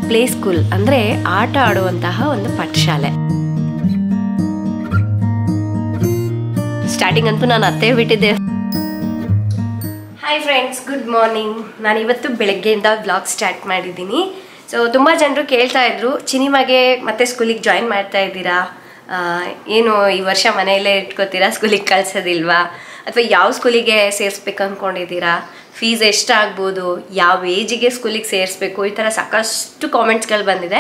Play school ಅಂದ್ರೆ ಆಟ ಆಡುವಂತಹ ಒಂದು ಪಾಠಶಾಲೆ. ಸ್ಟಾರ್ಟಿಂಗ್ ಅಂತೂ ನಾನು ಅತ್ತೇ ಬಿಟ್ಟಿದ್ದೆ. Hi friends, good morning. ನಾನು ಇವತ್ತು ಬೆಳಗ್ಗೆಯಿಂದ ವ್ಲಾಗ್ ಸ್ಟಾರ್ಟ್ ಮಾಡಿದ್ದೀನಿ. ಸೊ ತುಂಬ ಜನರು ಕೇಳ್ತಾ ಇದ್ರು, ಚಿನಿಮಾಗೆ ಮತ್ತೆ ಸ್ಕೂಲಿಗೆ ಜಾಯಿನ್ ಮಾಡ್ತಾ ಇದ್ದೀರಾ, ಏನು ಈ ವರ್ಷ ಮನೆಯಲ್ಲೇ ಇಟ್ಕೋತೀರಾ, ಸ್ಕೂಲಿಗೆ ಕಳ್ಸೋದಿಲ್ವಾ, ಅಥವಾ ಯಾವ ಸ್ಕೂಲಿಗೆ ಸೇರಿಸ್ಬೇಕು ಅಂದ್ಕೊಂಡಿದ್ದೀರಾ, ಫೀಸ್ ಎಷ್ಟಾಗ್ಬೋದು, ಯಾವ ಏಜಿಗೆ ಸ್ಕೂಲಿಗೆ ಸೇರಿಸ್ಬೇಕು, ಈ ಥರ ಸಾಕಷ್ಟು ಕಾಮೆಂಟ್ಸ್ಗಳು ಬಂದಿದೆ.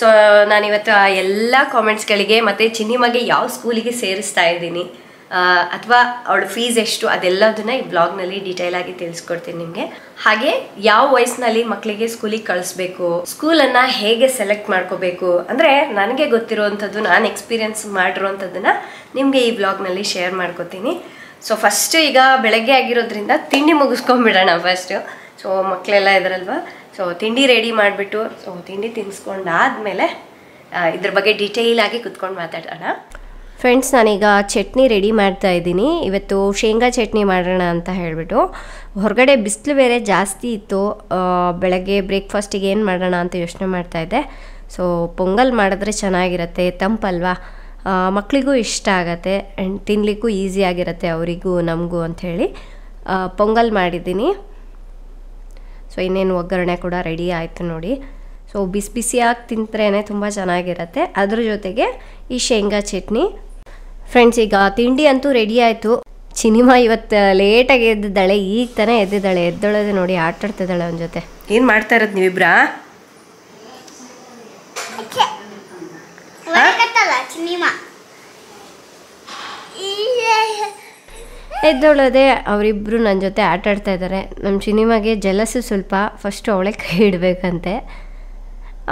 ಸೊ ನಾನಿವತ್ತು ಆ ಎಲ್ಲ ಕಾಮೆಂಟ್ಸ್ಗಳಿಗೆ ಮತ್ತು ಚಿನಿಮಾಗೆ ಯಾವ ಸ್ಕೂಲಿಗೆ ಸೇರಿಸ್ತಾ ಇದ್ದೀನಿ ಅಥವಾ ಅವಳ ಫೀಸ್ ಎಷ್ಟು ಅದೆಲ್ಲದನ್ನ ಈ ಬ್ಲಾಗ್ನಲ್ಲಿ ಡೀಟೇಲ್ ಆಗಿ ತಿಳಿಸ್ಕೊಡ್ತೀನಿ ನಿಮಗೆ. ಹಾಗೆ ಯಾವ ವಯಸ್ಸಿನಲ್ಲಿ ಮಕ್ಕಳಿಗೆ ಸ್ಕೂಲಿಗೆ ಕಳಿಸ್ಬೇಕು, ಸ್ಕೂಲನ್ನು ಹೇಗೆ ಸೆಲೆಕ್ಟ್ ಮಾಡ್ಕೋಬೇಕು ಅಂದರೆ ನನಗೆ ಗೊತ್ತಿರೋವಂಥದ್ದು, ನಾನು ಎಕ್ಸ್ಪೀರಿಯನ್ಸ್ ಮಾಡಿರೋವಂಥದ್ದನ್ನ ನಿಮಗೆ ಈ ಬ್ಲಾಗ್ನಲ್ಲಿ ಶೇರ್ ಮಾಡ್ಕೋತೀನಿ. ಸೊ ಫಸ್ಟ್ ಈಗ ಬೆಳಗ್ಗೆ ಆಗಿರೋದ್ರಿಂದ ತಿಂಡಿ ಮುಗಿಸ್ಕೊಂಡ್ಬಿಡೋಣ ಫಸ್ಟು. ಸೊ ಮಕ್ಕಳೆಲ್ಲ ಇದ್ರಲ್ವ, ಸೊ ತಿಂಡಿ ರೆಡಿ ಮಾಡಿಬಿಟ್ಟು ಸೊ ತಿಂಡಿ ತಿನ್ನಿಸ್ಕೊಂಡಾದ್ಮೇಲೆ ಇದ್ರ ಬಗ್ಗೆ ಡೀಟೇಲ್ ಆಗಿ ಕುತ್ಕೊಂಡು ಮಾತಾಡೋಣ. ಫ್ರೆಂಡ್ಸ್, ನಾನೀಗ ಚಟ್ನಿ ರೆಡಿ ಮಾಡ್ತಾ ಇದ್ದೀನಿ. ಇವತ್ತು ಶೇಂಗಾ ಚಟ್ನಿ ಮಾಡೋಣ ಅಂತ ಹೇಳಿಬಿಟ್ಟು. ಹೊರಗಡೆ ಬಿಸಿಲು ಬೇರೆ ಜಾಸ್ತಿ ಇತ್ತು. ಬೆಳಗ್ಗೆ ಬ್ರೇಕ್ಫಾಸ್ಟಿಗೆ ಏನು ಮಾಡೋಣ ಅಂತ ಯೋಚನೆ ಮಾಡ್ತಾಯಿದ್ದೆ. ಸೊ ಪೊಂಗಲ್ ಮಾಡಿದ್ರೆ ಚೆನ್ನಾಗಿರುತ್ತೆ, ತಂಪಲ್ವಾ, ಮಕ್ಕಳಿಗೂ ಇಷ್ಟ ಆಗುತ್ತೆ ಆ್ಯಂಡ್ ತಿನ್ನಲಿಕ್ಕೂ ಈಸಿಯಾಗಿರುತ್ತೆ ಅವರಿಗೂ ನಮಗೂ ಅಂಥೇಳಿ ಪೊಂಗಲ್ ಮಾಡಿದ್ದೀನಿ. ಸೊ ಇನ್ನೇನು ಒಗ್ಗರಣೆ ಕೂಡ ರೆಡಿ ಆಯಿತು ನೋಡಿ. ಸೊ ಬಿಸಿ ಬಿಸಿಯಾಗಿ ತಿಂದ್ರೇ ತುಂಬ ಚೆನ್ನಾಗಿರುತ್ತೆ. ಅದ್ರ ಜೊತೆಗೆ ಈ ಶೇಂಗಾ ಚಟ್ನಿ. ಫ್ರೆಂಡ್ಸ್, ಈಗ ತಿಂಡಿ ಅಂತೂ ರೆಡಿ ಆಯಿತು. ಚಿನಿಮಾ ಇವತ್ತು ಲೇಟಾಗಿ ಎದ್ದಿದ್ದಾಳೆ, ಈಗ ತಾನೇ ಎದ್ದಿದ್ದಾಳೆ. ಎದ್ದೊಳದೆ ನೋಡಿ ಆಟಾಡ್ತಿದ್ದಾಳೆ ಅವನ ಜೊತೆ. ಏನು ಮಾಡ್ತಾ ಇರೋದು ನೀವಿಬ್ರಾ? ಎದ್ದೊಳದೆ ಅವರಿಬ್ಬರು ನನ್ನ ಜೊತೆ ಆಟಾಡ್ತಾ ಇದ್ದಾರೆ. ನಮ್ಮ ಚಿನಿಮಾಗೆ ಜಲಸು ಸ್ವಲ್ಪ, ಫಸ್ಟು ಅವಳೇ ಕೈ ಇಡಬೇಕಂತೆ.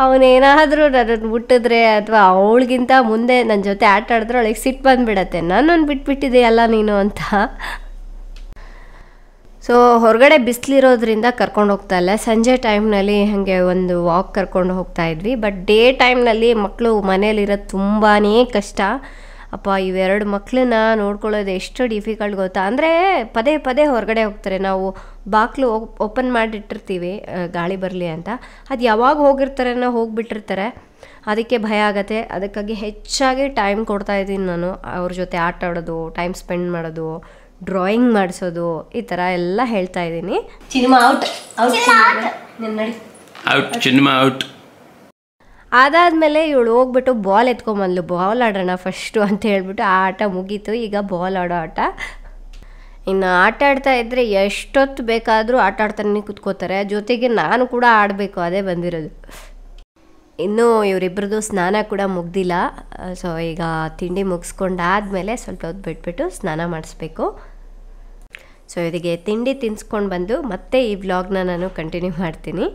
ಅವನೇನಾದರೂ ನನ್ನನ್ನು ಮುಟ್ಟಿದ್ರೆ ಅಥವಾ ಅವಳಿಗಿಂತ ಮುಂದೆ ನನ್ನ ಜೊತೆ ಆಟ ಆಡಿದ್ರೆ ಅವಳಿಗೆ ಸಿಟ್ಟು ಬಂದುಬಿಡತ್ತೆ, ನನ್ನನ್ನು ಬಿಟ್ಬಿಟ್ಟಿದೆಯಲ್ಲ ನೀನು ಅಂತ. ಸೊ ಹೊರಗಡೆ ಬಿಸಿಲಿರೋದ್ರಿಂದ ಕರ್ಕೊಂಡು ಹೋಗ್ತಾ ಇಲ್ಲ. ಸಂಜೆ ಟೈಮ್ನಲ್ಲಿ ಹಾಗೆ ಒಂದು ವಾಕ್ ಕರ್ಕೊಂಡು ಹೋಗ್ತಾ ಇದ್ವಿ. ಬಟ್ ಡೇ ಟೈಮ್ನಲ್ಲಿ ಮಕ್ಕಳು ಮನೇಲಿರೋದು ತುಂಬಾ ಕಷ್ಟ. ಅಪ್ಪ, ಇವೆರಡು ಮಕ್ಕಳನ್ನ ನೋಡ್ಕೊಳ್ಳೋದು ಎಷ್ಟು ಡಿಫಿಕಲ್ಟ್ ಗೊತ್ತಾ. ಅಂದರೆ ಪದೇ ಪದೇ ಹೊರಗಡೆ ಹೋಗ್ತಾರೆ. ನಾವು ಬಾಗಿಲು ಓಪನ್ ಮಾಡಿಟ್ಟಿರ್ತೀವಿ ಗಾಳಿ ಬರಲಿ ಅಂತ, ಅದು ಯಾವಾಗ ಹೋಗಿರ್ತಾರೇನೋ ಹೋಗಿಬಿಟ್ಟಿರ್ತಾರೆ. ಅದಕ್ಕೆ ಭಯ ಆಗುತ್ತೆ. ಅದಕ್ಕಾಗಿ ಹೆಚ್ಚಾಗಿ ಟೈಮ್ ಕೊಡ್ತಾಯಿದ್ದೀನಿ ನಾನು. ಅವ್ರ ಜೊತೆ ಆಟ ಆಡೋದು, ಟೈಮ್ ಸ್ಪೆಂಡ್ ಮಾಡೋದು, ಡ್ರಾಯಿಂಗ್ ಮಾಡಿಸೋದು, ಈ ಥರ ಎಲ್ಲ ಹೇಳ್ತಾ ಇದ್ದೀನಿ. ಚಿನಿಮಾ ಔಟ್, ನಡಿ ಔಟ್, ಚಿನಿಮಾ ಔಟ್. ಅದಾದಮೇಲೆ ಇವಳು ಹೋಗ್ಬಿಟ್ಟು ಬಾಲ್ ಎತ್ಕೊಂಬಂದ್ಲು. ಬಾಲ್ ಆಡೋಣ ಫಸ್ಟು ಅಂತ ಹೇಳ್ಬಿಟ್ಟು ಆ ಆಟ ಮುಗೀತು. ಈಗ ಬಾಲ್ ಆಡೋ ಆಟ. ಇನ್ನು ಆಟ ಆಡ್ತಾ ಇದ್ದರೆ ಎಷ್ಟೊತ್ತು ಬೇಕಾದರೂ ಆಟ ಆಡ್ತಾನೆ ಕೂತ್ಕೋತಾರೆ. ಜೊತೆಗೆ ನಾನು ಕೂಡ ಆಡಬೇಕು, ಅದೇ ಬಂದಿರೋದು. ಇನ್ನೂ ಇವರಿಬ್ಬರದು ಸ್ನಾನ ಕೂಡ ಮುಗ್ದಿಲ್ಲ. ಸೊ ಈಗ ತಿಂಡಿ ಮುಗಿಸ್ಕೊಂಡಾದ್ಮೇಲೆ ಸ್ವಲ್ಪ ಹೊತ್ತು ಬಿಟ್ಬಿಟ್ಟು ಸ್ನಾನ ಮಾಡಿಸ್ಬೇಕು. ಸೊ ಇವರಿಗೆ ತಿಂಡಿ ತಿನ್ಸ್ಕೊಂಡು ಬಂದು ಮತ್ತೆ ಈ ವ್ಲಾಗ್ನ ನಾನು ಕಂಟಿನ್ಯೂ ಮಾಡ್ತೀನಿ.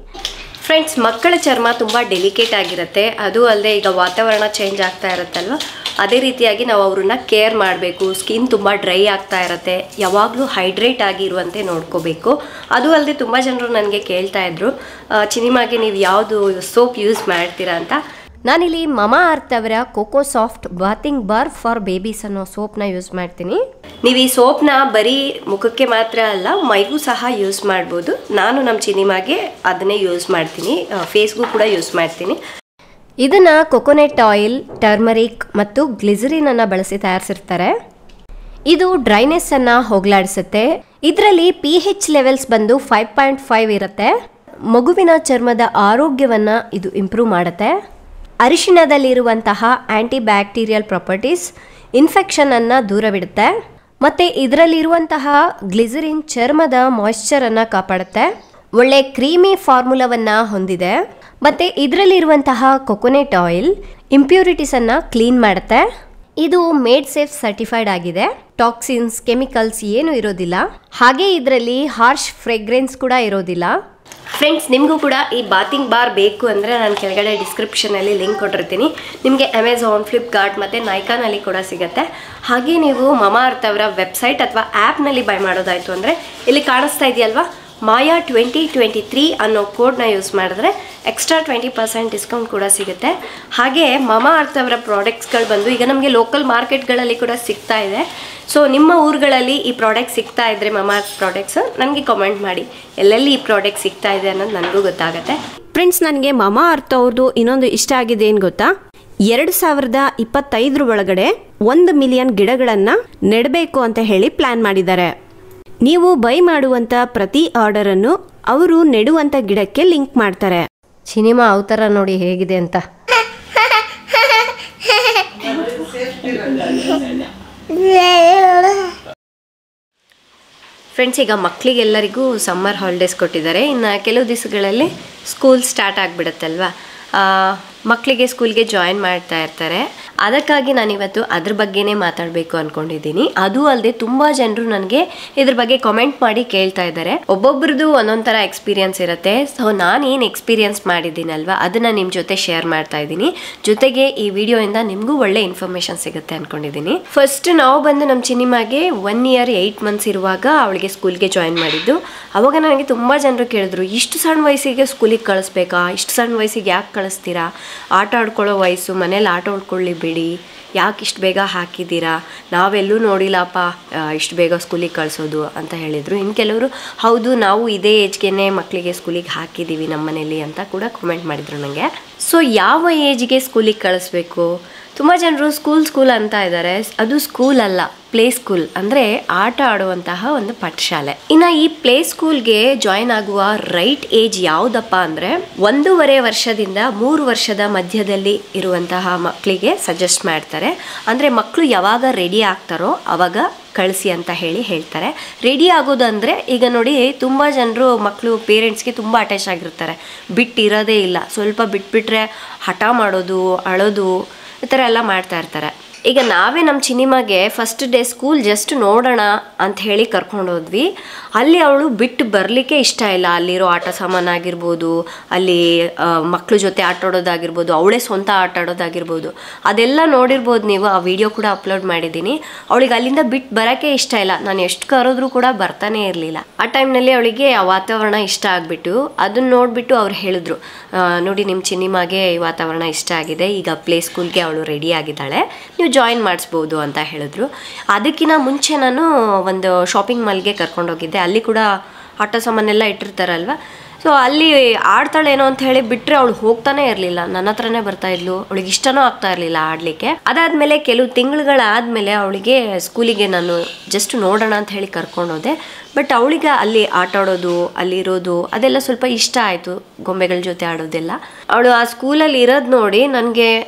ಫ್ರೆಂಡ್ಸ್, ಮಕ್ಕಳ ಚರ್ಮ ತುಂಬ ಡೆಲಿಕೇಟ್ ಆಗಿರುತ್ತೆ. ಅದು ಅಲ್ಲದೆ ಈಗ ವಾತಾವರಣ ಚೇಂಜ್ ಆಗ್ತಾ ಇರುತ್ತಲ್ವ, ಅದೇ ರೀತಿಯಾಗಿ ನಾವು ಅವ್ರನ್ನ ಕೇರ್ ಮಾಡಬೇಕು. ಸ್ಕಿನ್ ತುಂಬ ಡ್ರೈ ಆಗ್ತಾ ಇರುತ್ತೆ, ಯಾವಾಗಲೂ ಹೈಡ್ರೇಟ್ ಆಗಿರುವಂತೆ ನೋಡ್ಕೋಬೇಕು. ಅದು ಅಲ್ಲದೆ ತುಂಬ ಜನರು ನನಗೆ ಕೇಳ್ತಾ ಇದ್ರು, ಚಿನಿಮಾಗೆ ನೀವು ಯಾವುದು ಸೋಪ್ ಯೂಸ್ ಮಾಡ್ತೀರಾ ಅಂತ. ನಾನಿಲ್ಲಿ ಮಮಾ ಅರ್ತ್ ಅವರ cocoa soft bathing bar for babies ಅನ್ನೋ ಸೋಪ್ನ ಯೂಸ್ ಮಾಡ್ತೀನಿ. ನೀವು ಈ ಸೋಪ್ನ ಬರೀ ಮುಖಕ್ಕೆ ಮಾತ್ರ ಅಲ್ಲ, ಮೈಗೂ ಸಹ ಯೂಸ್ ಮಾಡ್ಬೋದು. ನಾನು ನಮ್ಮ ಚಿನಿಮಾಗೆ ಅದನ್ನೇ ಯೂಸ್ ಮಾಡ್ತೀನಿ, ಫೇಸ್ಗೂ ಕೂಡ ಯೂಸ್ ಮಾಡ್ತೀನಿ. ಇದನ್ನು ಕೊಕೊನೆಟ್ ಆಯಿಲ್, ಟರ್ಮರಿಕ್ ಮತ್ತು ಗ್ಲಿಸರಿನನ್ನು ಬಳಸಿ ತಯಾರಿಸಿರ್ತಾರೆ. ಇದು ಡ್ರೈನೆಸ್ಸನ್ನು ಹೋಗಲಾಡಿಸುತ್ತೆ. ಇದರಲ್ಲಿ pH ಲೆವೆಲ್ಸ್ ಬಂದು 5.5 ಇರುತ್ತೆ. ಮಗುವಿನ ಚರ್ಮದ ಆರೋಗ್ಯವನ್ನು ಇದು ಇಂಪ್ರೂವ್ ಮಾಡುತ್ತೆ. ಅರಿಶಿಣದಲ್ಲಿರುವಂತಹ ಆ್ಯಂಟಿ ಬ್ಯಾಕ್ಟೀರಿಯಲ್ ಪ್ರಾಪರ್ಟೀಸ್ ಇನ್ಫೆಕ್ಷನನ್ನು ದೂರವಿಡುತ್ತೆ. ಮತ್ತು ಇದರಲ್ಲಿರುವಂತಹ ಗ್ಲಿಸರಿನ್ ಚರ್ಮದ ಮಾಯ್ಶ್ಚರನ್ನು ಕಾಪಾಡುತ್ತೆ. ಒಳ್ಳೆ ಕ್ರೀಮಿ ಫಾರ್ಮುಲಾವನ್ನು ಹೊಂದಿದೆ. ಮತ್ತು ಇದರಲ್ಲಿರುವಂತಹ ಕೊಕೊನೆಟ್ ಆಯಿಲ್ ಇಂಪ್ಯೂರಿಟೀಸನ್ನು ಕ್ಲೀನ್ ಮಾಡುತ್ತೆ. ಇದು ಮೇಡ್ ಸೇಫ್ ಸರ್ಟಿಫೈಡ್ ಆಗಿದೆ. ಟಾಕ್ಸಿನ್ಸ್, ಕೆಮಿಕಲ್ಸ್ ಏನೂ ಇರೋದಿಲ್ಲ. ಹಾಗೆ ಇದರಲ್ಲಿ ಹಾರ್ಶ್ ಫ್ರೇಗ್ರೆನ್ಸ್ ಕೂಡ ಇರೋದಿಲ್ಲ. ಫ್ರೆಂಡ್ಸ್, ನಿಮಗೂ ಕೂಡ ಈ ಬಾತಿಂಗ್ ಬಾರ್ ಬೇಕು ಅಂದರೆ ನಾನು ಕೆಳಗಡೆ ಡಿಸ್ಕ್ರಿಪ್ಷನಲ್ಲಿ ಲಿಂಕ್ ಕೊಟ್ಟಿರ್ತೀನಿ. ನಿಮಗೆ ಅಮೆಝಾನ್, ಫ್ಲಿಪ್ಕಾರ್ಟ್ ಮತ್ತು ನೈಕಾನಲ್ಲಿ ಕೂಡ ಸಿಗುತ್ತೆ. ಹಾಗೆ ನೀವು ಮಮಾ ಅರ್ತ್ ಅವರ ವೆಬ್ಸೈಟ್ ಅಥವಾ ಆ್ಯಪ್ನಲ್ಲಿ ಬೈ ಮಾಡೋದಾಯಿತು ಅಂದರೆ ಇಲ್ಲಿ ಕಾಣಿಸ್ತಾ ಇದೆಯಲ್ವಾ, ಮಾಯಾ 2023 ಅನ್ನೋ ಕೋಡ್ನ ಯೂಸ್ ಮಾಡಿದ್ರೆ ಎಕ್ಸ್ಟ್ರಾ 20% ಡಿಸ್ಕೌಂಟ್ ಕೂಡ ಸಿಗುತ್ತೆ. ಹಾಗೆ ಮಮಾ ಅರ್ತ್ ಅವರ ಪ್ರಾಡಕ್ಟ್ಸ್ಗಳು ಬಂದು ಈಗ ನಮಗೆ ಲೋಕಲ್ ಮಾರ್ಕೆಟ್ಗಳಲ್ಲಿ ಕೂಡ ಸಿಗ್ತಾ ಇದೆ. ಸೊ ನಿಮ್ಮ ಊರುಗಳಲ್ಲಿ ಈ ಪ್ರಾಡಕ್ಟ್ ಸಿಗ್ತಾ ಇದ್ರೆ ಮಮಾ ಅರ್ತ್ ಪ್ರಾಡಕ್ಟ್ಸ್ ನನಗೆ ಕಮೆಂಟ್ ಮಾಡಿ, ಎಲ್ಲೆಲ್ಲಿ ಈ ಪ್ರಾಡಕ್ಟ್ ಸಿಗ್ತಾ ಇದೆ ಅನ್ನೋದು ನನಗೂ ಗೊತ್ತಾಗುತ್ತೆ. ಫ್ರೆಂಡ್ಸ್, ನನಗೆ ಮಮಾ ಅರ್ತ್ ಅವ್ರದ್ದು ಇನ್ನೊಂದು ಇಷ್ಟ ಆಗಿದೆ ಏನು ಗೊತ್ತಾ, 2025 ಒಳಗಡೆ 1 ಮಿಲಿಯನ್ ಗಿಡಗಳನ್ನು ನೆಡಬೇಕು ಅಂತ ಹೇಳಿ ಪ್ಲಾನ್ ಮಾಡಿದ್ದಾರೆ. ನೀವು ಬೈ ಮಾಡುವಂತ ಪ್ರತಿ ಆರ್ಡರ್ ಅನ್ನು ಅವರು ನೆಡುವಂತ ಗಿಡಕ್ಕೆ ಲಿಂಕ್ ಮಾಡ್ತಾರೆ. ಸಿನಿಮಾ ಅವತಾರ ನೋಡಿ ಹೇಗಿದೆ ಅಂತ. ಫ್ರೆಂಡ್ಸ್, ಈಗ ಮಕ್ಕಳಿಗೆಲ್ಲರಿಗೂ ಸಮ್ಮರ್ ಹಾಲಿಡೇಸ್ ಕೊಟ್ಟಿದ್ದಾರೆ. ಇನ್ನು ಕೆಲವು ದಿವಸಗಳಲ್ಲಿ ಸ್ಕೂಲ್ ಸ್ಟಾರ್ಟ್ ಆಗಿಬಿಡುತ್ತಲ್ವಾ, ಮಕ್ಕಳಿಗೆ ಸ್ಕೂಲ್ಗೆ ಜಾಯಿನ್ ಮಾಡ್ತಾ ಇರ್ತಾರೆ. ಅದಕ್ಕಾಗಿ ನಾನಿವತ್ತು ಅದ್ರ ಬಗ್ಗೆನೇ ಮಾತಾಡಬೇಕು ಅಂದ್ಕೊಂಡಿದ್ದೀನಿ. ಅದು ಅಲ್ಲದೆ ತುಂಬ ಜನರು ನನಗೆ ಇದ್ರ ಬಗ್ಗೆ ಕಾಮೆಂಟ್ ಮಾಡಿ ಕೇಳ್ತಾ ಇದ್ದಾರೆ. ಒಬ್ಬೊಬ್ರದ್ದು ಒಂದೊಂದು ಥರ ಎಕ್ಸ್ಪೀರಿಯನ್ಸ್ ಇರುತ್ತೆ. ಸೊ ನಾನು ಏನು ಎಕ್ಸ್ಪೀರಿಯನ್ಸ್ ಮಾಡಿದ್ದೀನಲ್ವ ಅದನ್ನು ನಿಮ್ಮ ಜೊತೆ ಶೇರ್ ಮಾಡ್ತಾ ಇದ್ದೀನಿ. ಜೊತೆಗೆ ಈ ವಿಡಿಯೋಯಿಂದ ನಿಮಗೂ ಒಳ್ಳೆ ಇನ್ಫಾರ್ಮೇಷನ್ ಸಿಗುತ್ತೆ ಅಂದ್ಕೊಂಡಿದ್ದೀನಿ. ಫಸ್ಟ್ ನಾವು ಬಂದು ನಮ್ಮ ಚಿನಿಮಾಗೆ 1 ಇಯರ್ 8 ಮಂತ್ಸ್ ಇರುವಾಗ ಅವಳಿಗೆ ಸ್ಕೂಲ್ಗೆ ಜಾಯಿನ್ ಮಾಡಿದ್ದು. ಅವಾಗ ನನಗೆ ತುಂಬ ಜನರು ಕೇಳಿದ್ರು, ಇಷ್ಟು ಸಣ್ಣ ವಯಸ್ಸಿಗೆ ಸ್ಕೂಲಿಗೆ ಕಳಿಸ್ಬೇಕಾ, ಇಷ್ಟು ಸಣ್ಣ ವಯಸ್ಸಿಗೆ ಯಾಕೆ ಕಳಿಸ್ತೀರಾ, ಆಟ ಆಡ್ಕೊಳ್ಳೋ ವಯಸ್ಸು, ಮನೇಲಿ ಆಟ ಆಡ್ಕೊಳ್ಳಿ ಬಿಡಿ, ಯಾಕೆ ಇಷ್ಟು ಬೇಗ ಹಾಕಿದ್ದೀರಾ, ನಾವೆಲ್ಲೂ ನೋಡಿಲ್ಲಪ್ಪ ಇಷ್ಟು ಬೇಗ ಸ್ಕೂಲಿಗೆ ಕಳಿಸೋದು ಅಂತ ಹೇಳಿದರು. ಇನ್ನು ಕೆಲವರು ಹೌದು ನಾವು ಇದೇ ಏಜ್ಗೆ ಮಕ್ಕಳಿಗೆ ಸ್ಕೂಲಿಗೆ ಹಾಕಿದ್ದೀವಿ ನಮ್ಮ ಮನೇಲಿ ಅಂತ ಕೂಡ ಕಮೆಂಟ್ ಮಾಡಿದರು ನನಗೆ. ಸೊ ಯಾವ ಏಜ್ಗೆ ಸ್ಕೂಲಿಗೆ ಕಳಿಸ್ಬೇಕು? ತುಂಬ ಜನರು ಸ್ಕೂಲ್ ಅಂತ ಇದ್ದಾರೆ. ಅದು ಸ್ಕೂಲ್ ಅಲ್ಲ, ಪ್ಲೇ ಸ್ಕೂಲ್, ಅಂದರೆ ಆಟ ಆಡುವಂತಹ ಒಂದು ಪಾಠಶಾಲೆ. ಇನ್ನು ಈ ಪ್ಲೇ ಸ್ಕೂಲ್ಗೆ ಜಾಯಿನ್ ಆಗುವ ರೈಟ್ ಏಜ್ ಯಾವುದಪ್ಪ ಅಂದರೆ 1.5 ವರ್ಷದಿಂದ 3 ವರ್ಷದ ಮಧ್ಯದಲ್ಲಿ ಇರುವಂತಹ ಮಕ್ಕಳಿಗೆ ಸಜೆಸ್ಟ್ ಮಾಡ್ತಾರೆ. ಅಂದರೆ ಮಕ್ಕಳು ಯಾವಾಗ ರೆಡಿ ಆಗ್ತಾರೋ ಆವಾಗ ಕಳಿಸಿ ಅಂತ ಹೇಳ್ತಾರೆ. ರೆಡಿ ಆಗೋದಂದರೆ ಈಗ ನೋಡಿ, ತುಂಬ ಜನರು ಮಕ್ಕಳು ಪೇರೆಂಟ್ಸ್ಗೆ ತುಂಬ ಅಟ್ಯಾಚ್ ಆಗಿರ್ತಾರೆ, ಬಿಟ್ಟಿರೋದೇ ಇಲ್ಲ. ಸ್ವಲ್ಪ ಬಿಟ್ಬಿಟ್ರೆ ಹಠ ಮಾಡೋದು, ಅಳೋದು, ಈ ಥರ ಎಲ್ಲ ಮಾಡ್ತಾ ಇರ್ತಾರೆ. ಈಗ ನಾವೇ ನಮ್ಮ ಚಿನಿಮಾಗೆ ಫಸ್ಟ್ ಡೇ ಸ್ಕೂಲ್ ಜಸ್ಟ್ ನೋಡೋಣ ಅಂತ ಹೇಳಿ ಕರ್ಕೊಂಡೋದ್ವಿ. ಅಲ್ಲಿ ಅವಳು ಬಿಟ್ಟು ಬರಲಿಕ್ಕೆ ಇಷ್ಟ ಇಲ್ಲ. ಅಲ್ಲಿರೋ ಆಟ ಸಾಮಾನಾಗಿರ್ಬೋದು, ಅಲ್ಲಿ ಮಕ್ಕಳ ಜೊತೆ ಆಟ ಆಡೋದಾಗಿರ್ಬೋದು, ಅವಳೇ ಸ್ವಂತ ಆಟ ಆಡೋದಾಗಿರ್ಬೋದು, ಅದೆಲ್ಲ ನೋಡಿರ್ಬೋದು ನೀವು. ಆ ವಿಡಿಯೋ ಕೂಡ ಅಪ್ಲೋಡ್ ಮಾಡಿದ್ದೀನಿ. ಅವಳಿಗೆ ಅಲ್ಲಿಂದ ಬಿಟ್ಟು ಬರೋಕ್ಕೆ ಇಷ್ಟ ಇಲ್ಲ. ನಾನು ಎಷ್ಟು ಕರೆದ್ರೂ ಕೂಡ ಬರ್ತಾನೆ ಇರಲಿಲ್ಲ. ಆ ಟೈಮ್ನಲ್ಲಿ ಅವಳಿಗೆ ಆ ವಾತಾವರಣ ಇಷ್ಟ ಆಗಿಬಿಟ್ಟು ಅದನ್ನು ನೋಡಿಬಿಟ್ಟು ಅವ್ರು ಹೇಳಿದ್ರು, ನೋಡಿ ನಿಮ್ಮ ಚಿನಿಮಾಗೆ ಈ ವಾತಾವರಣ ಇಷ್ಟ ಆಗಿದೆ, ಈಗ ಪ್ಲೇ ಸ್ಕೂಲ್ಗೆ ಅವಳು ರೆಡಿ ಆಗಿದ್ದಾಳೆ, ನೀವು ಜಾಯಿನ್ ಮಾಡಿಸ್ಬೋದು ಅಂತ ಹೇಳಿದ್ರು. ಅದಕ್ಕಿಂತ ಮುಂಚೆ ನಾನು ಒಂದು ಶಾಪಿಂಗ್ ಮಾಲ್ಗೆ ಕರ್ಕೊಂಡೋಗಿದ್ದೆ. ಅಲ್ಲಿ ಕೂಡ ಆಟ ಸಾಮಾನೆಲ್ಲ ಇಟ್ಟಿರ್ತಾರಲ್ವ. ಸೊ ಅಲ್ಲಿ ಆಡ್ತಾಳೇನೋ ಅಂತ ಹೇಳಿ ಬಿಟ್ಟರೆ ಅವಳು ಹೋಗ್ತಾನೆ ಇರಲಿಲ್ಲ, ನನ್ನ ಹತ್ರನೇ ಬರ್ತಾ ಇದ್ಲು. ಅವಳಿಗೆ ಇಷ್ಟನೂ ಆಗ್ತಾ ಇರಲಿಲ್ಲ ಆಡಲಿಕ್ಕೆ. ಅದಾದಮೇಲೆ ಕೆಲವು ತಿಂಗಳುಗಳಾದಮೇಲೆ ಅವಳಿಗೆ ಸ್ಕೂಲಿಗೆ ನಾನು ಜಸ್ಟ್ ನೋಡೋಣ ಅಂತ ಹೇಳಿ ಕರ್ಕೊಂಡೋದೆ. ಬಟ್ ಅವಳಿಗೆ ಅಲ್ಲಿ ಆಟ ಆಡೋದು, ಅಲ್ಲಿರೋದು ಅದೆಲ್ಲ ಸ್ವಲ್ಪ ಇಷ್ಟ ಆಯಿತು, ಗೊಂಬೆಗಳ ಜೊತೆ ಆಡೋದೆಲ್ಲ. ಅವಳು ಆ ಸ್ಕೂಲಲ್ಲಿ ಇರೋದು ನೋಡಿ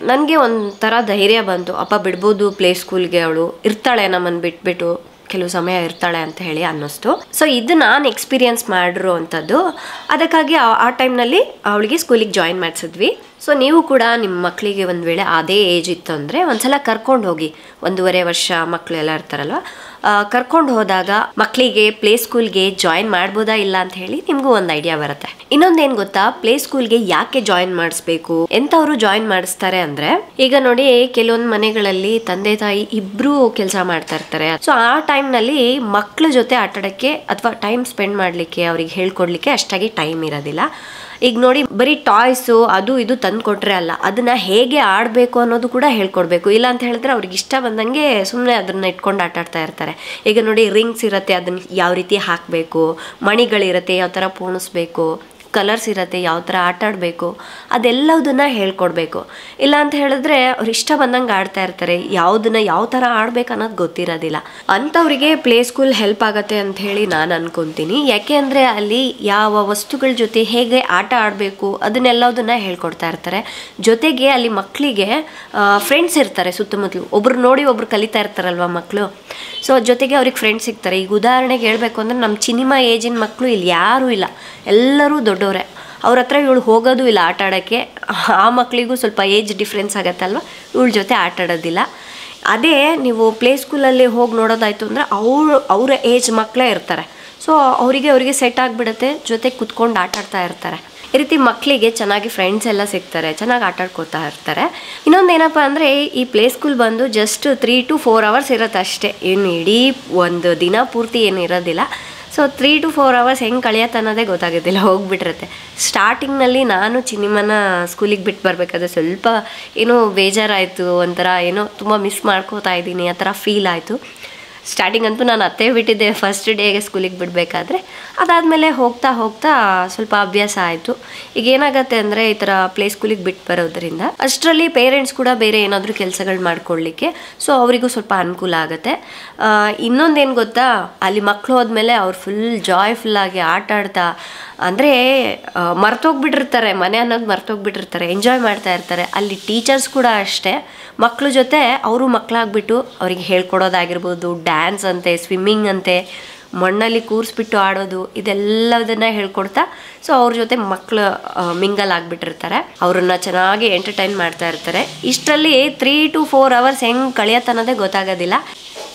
ನನಗೆ ಒಂಥರ ಧೈರ್ಯ ಬಂತು. ಅಪ್ಪ ಬಿಡ್ಬೋದು ಪ್ಲೇ ಸ್ಕೂಲ್ಗೆ, ಅವಳು ಇರ್ತಾಳೆ, ನಮ್ಮನ್ನು ಬಿಟ್ಬಿಟ್ಟು ಕೆಲವು ಸಮಯ ಇರ್ತಾಳೆ ಅಂತ ಹೇಳಿ ಅನ್ನಿಸ್ತು. ಸೊ ಇದು ನಾನು ಎಕ್ಸ್ಪೀರಿಯನ್ಸ್ ಮಾಡಿರೋ ಅಂಥದ್ದು. ಅದಕ್ಕಾಗಿ ಆ ಟೈಮ್ನಲ್ಲಿ ಅವಳಿಗೆ ಸ್ಕೂಲಿಗೆ ಜಾಯಿನ್ ಮಾಡಿಸಿದ್ವಿ. ಸೊ ನೀವು ಕೂಡ ನಿಮ್ಮ ಮಕ್ಕಳಿಗೆ ಒಂದು ವೇಳೆ ಅದೇ ಏಜ್ ಇತ್ತು ಅಂದರೆ ಒಂದ್ಸಲ ಕರ್ಕೊಂಡು ಹೋಗಿ. 1.5 ವರ್ಷ ಮಕ್ಕಳು ಎಲ್ಲ ಇರ್ತಾರಲ್ವ, ಕರ್ಕೊಂಡು ಹೋದಾಗ ಮಕ್ಕಳಿಗೆ ಪ್ಲೇ ಸ್ಕೂಲ್ಗೆ ಜಾಯಿನ್ ಮಾಡ್ಬೋದಾ ಇಲ್ಲ ಅಂತ ಹೇಳಿ ನಿಮಗೂ ಒಂದು ಐಡಿಯಾ ಬರುತ್ತೆ. ಇನ್ನೊಂದೇನು ಗೊತ್ತಾ, ಪ್ಲೇ ಸ್ಕೂಲ್ಗೆ ಯಾಕೆ ಜಾಯಿನ್ ಮಾಡಿಸ್ಬೇಕು, ಎಂಥವ್ರು ಜಾಯಿನ್ ಮಾಡಿಸ್ತಾರೆ ಅಂದರೆ, ಈಗ ನೋಡಿ ಕೆಲವೊಂದು ಮನೆಗಳಲ್ಲಿ ತಂದೆ ತಾಯಿ ಇಬ್ಬರೂ ಕೆಲಸ ಮಾಡ್ತಾ ಇರ್ತಾರೆ. ಸೊ ಆ ಟೈಮ್ನಲ್ಲಿ ಮಕ್ಕಳ ಜೊತೆ ಆಟಾಡೋಕ್ಕೆ ಅಥವಾ ಟೈಮ್ ಸ್ಪೆಂಡ್ ಮಾಡಲಿಕ್ಕೆ, ಅವ್ರಿಗೆ ಹೇಳ್ಕೊಡ್ಲಿಕ್ಕೆ ಅಷ್ಟಾಗಿ ಟೈಮ್ ಇರೋದಿಲ್ಲ. ಈಗ ನೋಡಿ, ಬರೀ ಟಾಯ್ಸು ಅದು ಇದು ತಂದು ಕೊಟ್ಟರೆ ಅಲ್ಲ, ಅದನ್ನು ಹೇಗೆ ಆಡಬೇಕು ಅನ್ನೋದು ಕೂಡ ಹೇಳ್ಕೊಡ್ಬೇಕು. ಇಲ್ಲ ಅಂತ ಹೇಳಿದ್ರೆ ಅವ್ರಿಗೆ ಇಷ್ಟ ಬಂದಂಗೆ ಸುಮ್ಮನೆ ಅದನ್ನು ಇಟ್ಕೊಂಡು ಆಟಾಡ್ತಾ ಇರ್ತಾರೆ. ಈಗ ನೋಡಿ, ರಿಂಗ್ಸ್ ಇರುತ್ತೆ, ಅದನ್ನು ಯಾವ ರೀತಿ ಹಾಕಬೇಕು, ಮಣಿಗಳಿರುತ್ತೆ ಯಾವ ಥರ ಪೋಣಿಸ್ಬೇಕು, ಕಲರ್ಸ್ ಇರುತ್ತೆ ಯಾವ ಥರ ಆಟ ಆಡಬೇಕು, ಅದೆಲ್ಲದನ್ನ ಹೇಳ್ಕೊಡ್ಬೇಕು. ಇಲ್ಲ ಅಂತ ಹೇಳಿದ್ರೆ ಅವ್ರು ಇಷ್ಟ ಬಂದಂಗೆ ಆಡ್ತಾ ಇರ್ತಾರೆ, ಯಾವುದನ್ನ ಯಾವ ಥರ ಆಡ್ಬೇಕು ಅನ್ನೋದು ಗೊತ್ತಿರೋದಿಲ್ಲ. ಅಂಥವ್ರಿಗೆ ಪ್ಲೇ ಸ್ಕೂಲ್ ಹೆಲ್ಪ್ ಆಗುತ್ತೆ ಅಂತ ಹೇಳಿ ನಾನು ಅನ್ಕೊತೀನಿ. ಯಾಕೆ ಅಂದರೆ ಅಲ್ಲಿ ಯಾವ ವಸ್ತುಗಳ ಜೊತೆ ಹೇಗೆ ಆಟ ಆಡಬೇಕು ಅದನ್ನೆಲ್ಲದನ್ನ ಹೇಳ್ಕೊಡ್ತಾ ಇರ್ತಾರೆ. ಜೊತೆಗೆ ಅಲ್ಲಿ ಮಕ್ಕಳಿಗೆ ಫ್ರೆಂಡ್ಸ್ ಇರ್ತಾರೆ ಸುತ್ತಮುತ್ತಲು, ಒಬ್ರು ನೋಡಿ ಒಬ್ರು ಕಲಿತಾ ಇರ್ತಾರಲ್ವ ಮಕ್ಕಳು. ಸೊ ಜೊತೆಗೆ ಅವ್ರಿಗೆ ಫ್ರೆಂಡ್ಸ್ ಸಿಗ್ತಾರೆ. ಈಗ ಉದಾಹರಣೆಗೆ ಹೇಳಬೇಕು ಅಂದರೆ ನಮ್ಮ ಚಿನಿಮಾ ಏಜಿನ ಮಕ್ಕಳು ಇಲ್ಲಿ ಯಾರೂ ಇಲ್ಲ, ಎಲ್ಲರೂ ದೊಡ್ಡವರೇ. ಅವ್ರ ಹತ್ರ ಇವಳು ಹೋಗೋದು ಇಲ್ಲ ಆಟ ಆಡೋಕ್ಕೆ. ಆ ಮಕ್ಕಳಿಗೂ ಸ್ವಲ್ಪ ಏಜ್ ಡಿಫ್ರೆನ್ಸ್ ಆಗತ್ತಲ್ವ, ಇವಳ ಜೊತೆ ಆಟ ಆಡೋದಿಲ್ಲ. ಅದೇ ನೀವು ಪ್ಲೇ ಸ್ಕೂಲಲ್ಲಿ ಹೋಗಿ ನೋಡೋದಾಯಿತು ಅಂದರೆ ಅವರ ಏಜ್ ಮಕ್ಕಳೇ ಇರ್ತಾರೆ. ಸೊ ಅವರಿಗೆ ಸೆಟ್ ಆಗಿಬಿಡುತ್ತೆ, ಜೊತೆ ಕುತ್ಕೊಂಡು ಆಟ ಆಡ್ತಾ ಇರ್ತಾರೆ. ಈ ರೀತಿ ಮಕ್ಕಳಿಗೆ ಚೆನ್ನಾಗಿ ಫ್ರೆಂಡ್ಸ್ ಎಲ್ಲ ಸಿಗ್ತಾರೆ, ಚೆನ್ನಾಗಿ ಆಟ ಆಡ್ಕೋತಾ ಇರ್ತಾರೆ. ಇನ್ನೊಂದು ಏನಪ್ಪ ಅಂದರೆ, ಈ ಪ್ಲೇ ಸ್ಕೂಲ್ ಬಂದು ಜಸ್ಟ್ 3 to 4 hours ಇರುತ್ತೆ ಅಷ್ಟೇ, ಏನು ಇಡೀ ಒಂದು ದಿನ ಪೂರ್ತಿ ಏನು ಇರೋದಿಲ್ಲ. ಸೊ ಸೊ 3 to 4 hours ಹೆಂಗೆ ಕಳಿಯತ್ತೆ ಅನ್ನೋದೇ ಗೊತ್ತಾಗೋದಿಲ್ಲ, ಹೋಗ್ಬಿಟ್ಟಿರುತ್ತೆ. ಸ್ಟಾರ್ಟಿಂಗ್ನಲ್ಲಿ ನಾನು ಚಿನ್ನಿಮನ ಸ್ಕೂಲಿಗೆ ಬಿಟ್ಟು ಬರಬೇಕಾದ್ರೆ ಸ್ವಲ್ಪ ಏನೋ ಬೇಜಾರಾಯಿತು, ಒಂಥರ ಏನೋ ತುಂಬ ಮಿಸ್ ಮಾಡ್ಕೋತಾ ಇದ್ದೀನಿ ಆ ಥರ ಫೀಲ್ ಆಯಿತು. ಸ್ಟಾರ್ಟಿಂಗ್ ಅಂತೂ ನಾನು ಅತ್ತೆ ಬಿಟ್ಟಿದ್ದೆ ಫಸ್ಟ್ ಡೇಗೆ ಸ್ಕೂಲಿಗೆ ಬಿಡಬೇಕಾದ್ರೆ. ಅದಾದಮೇಲೆ ಹೋಗ್ತಾ ಹೋಗ್ತಾ ಸ್ವಲ್ಪ ಅಭ್ಯಾಸ ಆಯಿತು. ಈಗ ಏನಾಗುತ್ತೆ ಅಂದರೆ ಈ ಥರ ಪ್ಲೇ ಸ್ಕೂಲಿಗೆ ಬಿಟ್ಟು ಬರೋದ್ರಿಂದ ಅಷ್ಟರಲ್ಲಿ ಪೇರೆಂಟ್ಸ್ ಕೂಡ ಬೇರೆ ಏನಾದರೂ ಕೆಲಸಗಳು ಮಾಡ್ಕೊಳ್ಳಿಕ್ಕೆ, ಸೊ ಅವರಿಗೂ ಸ್ವಲ್ಪ ಅನುಕೂಲ ಆಗುತ್ತೆ. ಇನ್ನೊಂದೇನು ಗೊತ್ತಾ, ಅಲ್ಲಿ ಮಕ್ಕಳು ಹೋದ್ಮೇಲೆ ಅವ್ರು ಫುಲ್ ಜಾಯ್ಫುಲ್ಲಾಗಿ ಆಟ ಆಡ್ತಾ, ಅಂದರೆ ಮರ್ತೋಗ್ಬಿಟ್ಟಿರ್ತಾರೆ, ಮನೆ ಅನ್ನೋದು ಮರ್ತೋಗ್ಬಿಟ್ಟಿರ್ತಾರೆ, ಎಂಜಾಯ್ ಮಾಡ್ತಾ ಇರ್ತಾರೆ. ಅಲ್ಲಿ ಟೀಚರ್ಸ್ ಕೂಡ ಅಷ್ಟೇ ಮಕ್ಕಳ ಜೊತೆ ಅವರು ಮಕ್ಕಳಾಗ್ಬಿಟ್ಟು ಅವ್ರಿಗೆ ಹೇಳ್ಕೊಡೋದಾಗಿರ್ಬೋದು, ಡ್ಯಾನ್ಸ್ ಅಂತೆ, ಸ್ವಿಮ್ಮಿಂಗ್ ಅಂತೆ, ಮಣ್ಣಲ್ಲಿ ಕೂರಿಸ್ಬಿಟ್ಟು ಆಡೋದು, ಇದೆಲ್ಲದನ್ನು ಹೇಳ್ಕೊಡ್ತಾ ಸೊ ಅವ್ರ ಜೊತೆ ಮಕ್ಕಳು ಮಿಂಗಲ್ ಆಗಿಬಿಟ್ಟಿರ್ತಾರೆ, ಅವ್ರನ್ನ ಚೆನ್ನಾಗಿ ಎಂಟರ್ಟೈನ್ ಮಾಡ್ತಾ ಇರ್ತಾರೆ. ಇಷ್ಟರಲ್ಲಿ 3 to 4 hours ಹೆಂಗೆ ಕಳಿಯತ್ತೆ ಅನ್ನೋದೇ ಗೊತ್ತಾಗೋದಿಲ್ಲ.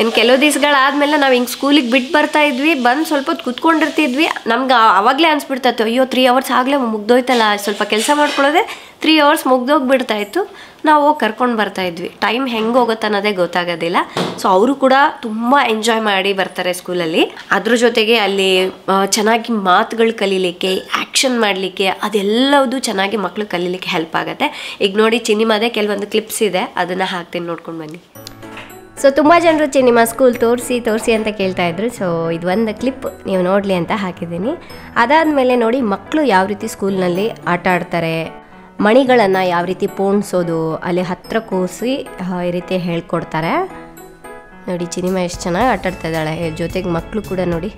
ಇನ್ನು ಕೆಲವು ದಿವಸಗಳಾದಮೇಲೆ ನಾವು ಹಿಂಗೆ ಸ್ಕೂಲಿಗೆ ಬಿಟ್ಟು ಬರ್ತಾ ಇದ್ವಿ, ಬಂದು ಸ್ವಲ್ಪ ಹೊತ್ತು ಕುತ್ಕೊಂಡಿರ್ತಿದ್ವಿ, ನಮ್ಗೆ ಆವಾಗಲೇ ಅನಿಸ್ಬಿಡ್ತಾಯಿತ್ತು, ಅಯ್ಯೋ 3 hours ಆಗಲೇ ಮುಗ್ದೋಯ್ತಲ್ಲ, ಸ್ವಲ್ಪ ಕೆಲಸ ಮಾಡ್ಕೊಳ್ಳೋದೆ 3 hours ಮುಗ್ದೋಗ್ಬಿಡ್ತಾಯಿತ್ತು. ನಾವು ಹೋಗಿ ಕರ್ಕೊಂಡು ಬರ್ತಾಯಿದ್ವಿ. ಟೈಮ್ ಹೆಂಗೆ ಹೋಗುತ್ತೆ ಅನ್ನೋದೇ ಗೊತ್ತಾಗೋದಿಲ್ಲ. ಸೊ ಅವರು ಕೂಡ ತುಂಬ ಎಂಜಾಯ್ ಮಾಡಿ ಬರ್ತಾರೆ ಸ್ಕೂಲಲ್ಲಿ. ಅದ್ರ ಜೊತೆಗೆ ಅಲ್ಲಿ ಚೆನ್ನಾಗಿ ಮಾತುಗಳು ಕಲೀಲಿಕ್ಕೆ, ಆ್ಯಕ್ಷನ್ ಮಾಡಲಿಕ್ಕೆ, ಅದೆಲ್ಲವುದು ಚೆನ್ನಾಗಿ ಮಕ್ಕಳು ಕಲೀಲಿಕ್ಕೆ ಹೆಲ್ಪ್ ಆಗುತ್ತೆ. ಈಗ ನೋಡಿ ಚಿನ್ನಿಮದೇ ಕೆಲವೊಂದು ಕ್ಲಿಪ್ಸ್ ಇದೆ, ಅದನ್ನು ಹಾಕ್ತೀನಿ, ನೋಡ್ಕೊಂಡು ಬನ್ನಿ. ಸೊ ತುಂಬ ಜನರು ಚಿನ್ನಿಮ ಸ್ಕೂಲ್ ತೋರಿಸಿ ಅಂತ ಕೇಳ್ತಾ ಇದ್ರು. ಸೊ ಇದು ಒಂದು ಕ್ಲಿಪ್ ನೀವು ನೋಡಲಿ ಅಂತ ಹಾಕಿದ್ದೀನಿ. ಅದಾದಮೇಲೆ ನೋಡಿ ಮಕ್ಕಳು ಯಾವ ರೀತಿ ಸ್ಕೂಲ್ನಲ್ಲಿ ಆಟ ಆಡ್ತಾರೆ, ಮಣಿಗಳನ್ನು ಯಾವ ರೀತಿ ಪೋಣಿಸೋದು, ಅಲ್ಲಿ ಹತ್ತಿರ ಕೂರಿಸಿ ಈ ರೀತಿ ಹೇಳ್ಕೊಡ್ತಾರೆ. ನೋಡಿ ಚಿನ್ನಿಮ ಎಷ್ಟು ಚೆನ್ನಾಗಿ ಆಟ ಆಡ್ತಾ ಇದ್ದಾಳೆ, ಜೊತೆಗೆ ಮಕ್ಕಳು ಕೂಡ ನೋಡಿ.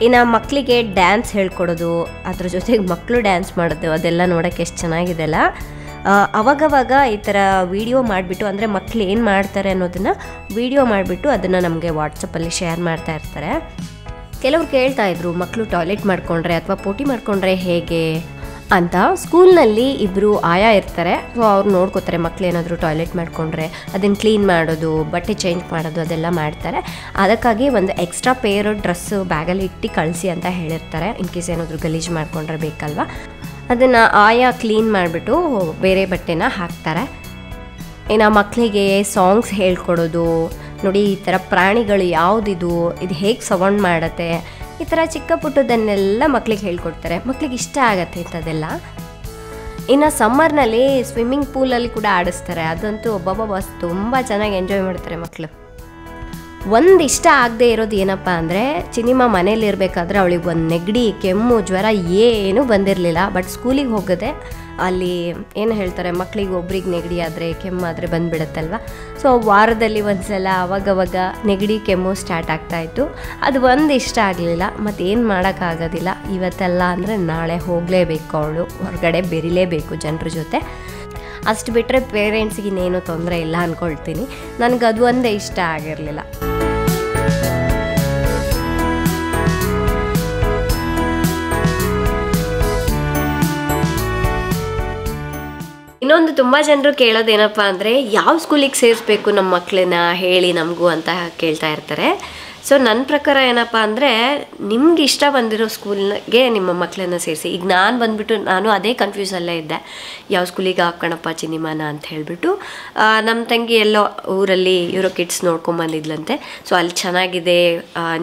ಇನ್ನು ಮಕ್ಕಳಿಗೆ ಡ್ಯಾನ್ಸ್ ಹೇಳ್ಕೊಡೋದು, ಅದ್ರ ಜೊತೆಗೆ ಮಕ್ಕಳು ಡ್ಯಾನ್ಸ್ ಮಾಡೋದು, ಅದೆಲ್ಲ ನೋಡೋಕ್ಕೆ ಎಷ್ಟು ಚೆನ್ನಾಗಿದೆಲ್ಲ. ಅವಾಗವಾಗ ಈ ಥರ ವೀಡಿಯೋ ಮಾಡಿಬಿಟ್ಟು, ಅಂದರೆ ಮಕ್ಕಳು ಏನು ಮಾಡ್ತಾರೆ ಅನ್ನೋದನ್ನು ವೀಡಿಯೋ ಮಾಡಿಬಿಟ್ಟು ಅದನ್ನು ನಮಗೆ ವಾಟ್ಸಪ್ಪಲ್ಲಿ ಶೇರ್ ಮಾಡ್ತಾ ಇರ್ತಾರೆ. ಕೆಲವ್ರು ಕೇಳ್ತಾಯಿದ್ರು ಮಕ್ಕಳು ಟಾಯ್ಲೆಟ್ ಮಾಡಿಕೊಂಡ್ರೆ ಅಥವಾ ಪೋಟಿ ಮಾಡಿಕೊಂಡ್ರೆ ಹೇಗೆ ಅಂತ. ಸ್ಕೂಲ್ನಲ್ಲಿ ಇಬ್ಬರು ಆಯಾ ಇರ್ತಾರೆ, ಸೊ ಅವ್ರು ನೋಡ್ಕೋತಾರೆ ಮಕ್ಳು ಏನಾದರೂ ಟಾಯ್ಲೆಟ್ ಮಾಡಿಕೊಂಡ್ರೆ ಅದನ್ನು ಕ್ಲೀನ್ ಮಾಡೋದು, ಬಟ್ಟೆ ಚೇಂಜ್ ಮಾಡೋದು ಅದೆಲ್ಲ ಮಾಡ್ತಾರೆ. ಅದಕ್ಕಾಗಿ ಒಂದು ಎಕ್ಸ್ಟ್ರಾ ಪೇರ್ ಡ್ರೆಸ್ಸು ಬ್ಯಾಗಲ್ಲಿ ಇಟ್ಟು ಕಳಿಸಿ ಅಂತ ಹೇಳಿರ್ತಾರೆ. ಇನ್ ಕೇಸ್ ಏನಾದರೂ ಗಲೀಜು ಮಾಡಿಕೊಂಡ್ರೆ ಬೇಕಲ್ವ, ಅದನ್ನು ಆಯಾ ಕ್ಲೀನ್ ಮಾಡಿಬಿಟ್ಟು ಬೇರೆ ಬಟ್ಟೆನ ಹಾಕ್ತಾರೆ. ಇನ್ನು ಮಕ್ಕಳಿಗೆ ಸಾಂಗ್ಸ್ ಹೇಳ್ಕೊಡೋದು, ನೋಡಿ ಈ ಥರ ಪ್ರಾಣಿಗಳು ಯಾವುದಿದು, ಇದು ಹೇಗೆ ಸೌಂಡ್ ಮಾಡುತ್ತೆ, ಈ ಥರ ಚಿಕ್ಕ ಪುಟ್ಟದನ್ನೆಲ್ಲ ಮಕ್ಳಿಗೆ ಹೇಳ್ಕೊಡ್ತಾರೆ. ಮಕ್ಳಿಗೆ ಇಷ್ಟ ಆಗತ್ತೆ ಇಂಥದ್ದೆಲ್ಲ. ಇನ್ನು ಸಮ್ಮರ್ನಲ್ಲಿ ಸ್ವಿಮ್ಮಿಂಗ್ ಪೂಲಲ್ಲಿ ಕೂಡ ಆಡಿಸ್ತಾರೆ, ಅದಂತೂ ಒಬ್ಬೊಬ್ಬ ತುಂಬ ಚೆನ್ನಾಗಿ ಎಂಜಾಯ್ ಮಾಡ್ತಾರೆ ಮಕ್ಕಳು. ಒಂದು ಇಷ್ಟ ಆಗದೆ ಇರೋದು ಏನಪ್ಪ ಅಂದರೆ, ಚಿನ್ನಿಮ ಮನೇಲಿ ಇರಬೇಕಾದ್ರೆ ಅವಳಿಗೆ ಒಂದು ನೆಗಡಿ, ಕೆಮ್ಮು, ಜ್ವರ ಏನೂ ಬಂದಿರಲಿಲ್ಲ. ಬಟ್ ಸ್ಕೂಲಿಗೆ ಹೋಗದೆ ಅಲ್ಲಿ ಏನು ಹೇಳ್ತಾರೆ, ಮಕ್ಕಳಿಗೆ ಒಬ್ರಿಗೆ ನೆಗಡಿ ಆದರೆ, ಕೆಮ್ಮಾದರೆ ಬಂದುಬಿಡುತ್ತಲ್ವ. ಸೊ ವಾರದಲ್ಲಿ ಒಂದು ಸಲ ಅವಾಗವಾಗ ನೆಗಡಿ ಕೆಮ್ಮು ಸ್ಟಾರ್ಟ್ ಆಗ್ತಾಯಿತ್ತು. ಅದು ಒಂದು ಇಷ್ಟ ಆಗಲಿಲ್ಲ, ಮತ್ತು ಏನು ಮಾಡೋಕ್ಕಾಗೋದಿಲ್ಲ. ಇವತ್ತೆಲ್ಲ ಅಂದರೆ ನಾಳೆ ಹೋಗಲೇಬೇಕು, ಅವಳು ಹೊರಗಡೆ ಬೆರಿಲೇಬೇಕು ಜನರ ಜೊತೆ. ಅಷ್ಟು ಬಿಟ್ಟರೆ ಪೇರೆಂಟ್ಸಿಗೆ ಇನ್ನೇನು ತೊಂದರೆ ಇಲ್ಲ ಅಂದ್ಕೊಳ್ತೀನಿ. ನನಗೆ ಅದು ಒಂದೇ ಇಷ್ಟ ಆಗಿರಲಿಲ್ಲ. ಇನ್ನೊಂದು ತುಂಬ ಜನರು ಕೇಳೋದೇನಪ್ಪ ಅಂದರೆ, ಯಾವ ಸ್ಕೂಲಿಗೆ ಸೇರಿಸ್ಬೇಕು ನಮ್ಮ ಮಕ್ಕಳನ್ನ ಹೇಳಿ ನಮಗೂ ಅಂತ ಕೇಳ್ತಾ ಇರ್ತಾರೆ. ಸೊ ನನ್ನ ಪ್ರಕಾರ ಏನಪ್ಪ ಅಂದರೆ, ನಿಮ್ಗೆ ಇಷ್ಟ ಬಂದಿರೋ ಸ್ಕೂಲ್ಗೆ ನಿಮ್ಮ ಮಕ್ಕಳನ್ನ ಸೇರಿಸಿ. ಈಗ ನಾನು ಬಂದುಬಿಟ್ಟು ನಾನು ಅದೇ ಕನ್ಫ್ಯೂಸಲ್ಲೇ ಇದ್ದೆ, ಯಾವ ಸ್ಕೂಲಿಗೆ ಹಾಕೋಣಪ್ಪ ಚಿನ್ನಿಮನ ಅಂತ ಹೇಳಿಬಿಟ್ಟು. ನಮ್ಮ ತಂಗಿ ಎಲ್ಲೋ ಊರಲ್ಲಿ ಯೂರೋ ಕಿಡ್ಸ್ ನೋಡ್ಕೊಂಬಂದಿದ್ಲಂತೆ. ಸೊ ಅಲ್ಲಿ ಚೆನ್ನಾಗಿದೆ,